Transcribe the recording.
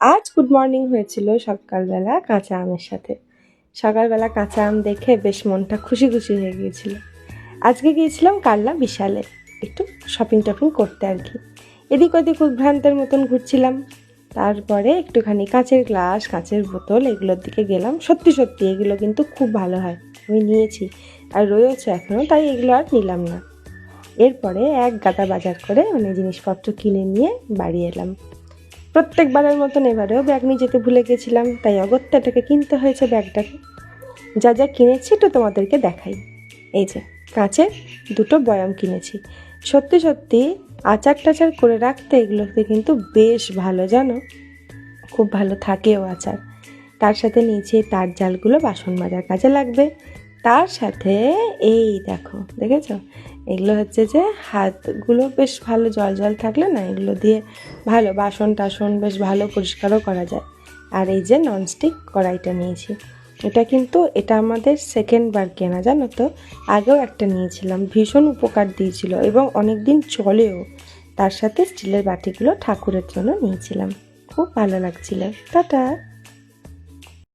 আজ good morning হয়েছিল সকালবেলা কাঁচা আমের সাথে। সকালবেলা কাঁচা আম দেখে বেশ মনটা খুশি খুশি হয়ে গিয়েছিল। আজকে গিয়েছিলাম কালনা বিশালে একটু শপিং টপিং করতে আর কি। এদিক ওদিক উদ্ভ্রান্তের মতন ঘুরছিলাম। তারপরে একটুখানি কাঁচের গ্লাস, কাঁচের বোতল এগুলোর দিকে গেলাম। সত্যি সত্যি এগুলো কিন্তু খুব ভালো হয়, আমি নিয়েছি আর রয়েছে এখনও, তাই এগুলো আর নিলাম না। এরপরে এক গাদা বাজার করে জিনিসপত্র কিনে নিয়ে বাড়ি এলাম। প্রত্যেকবারের মতন এবারেও ব্যাগ নিয়ে যেতে ভুলে গেছিলাম, তাই অগত্যাটাকে কিনতে হয়েছে ব্যাগটাকে। যা যা কিনেছি একটু তোমাদেরকে দেখাই। এই যে কাঁচের দুটো বয়াম কিনেছি। সত্যি সত্যি আচার টাচার করে রাখতে এগুলোতে কিন্তু বেশ ভালো, জানো, খুব ভালো থাকেও আচার। তার সাথে নিয়েছি তার জালগুলো বাসন মাজার কাজে লাগবে। তার সাথে এই দেখো, দেখেছ, এগুলো হচ্ছে যে হাতগুলো বেশ ভালো জল জল থাকলে না, এগুলো দিয়ে ভালো বাসন টাসন বেশ ভালো পরিষ্কারও করা যায়। আর এই যে ননস্টিক কড়াইটা নিয়েছি, এটা আমাদের সেকেন্ড বার কেনা, জানো তো। আগেও একটা নিয়েছিলাম, ভীষণ উপকার দিয়েছিল এবং অনেক দিন চলেও। তার সাথে স্টিলের বাটিগুলো ঠাকুরের জন্য নিয়েছিলাম, খুব ভালো লাগছিল। টাটা।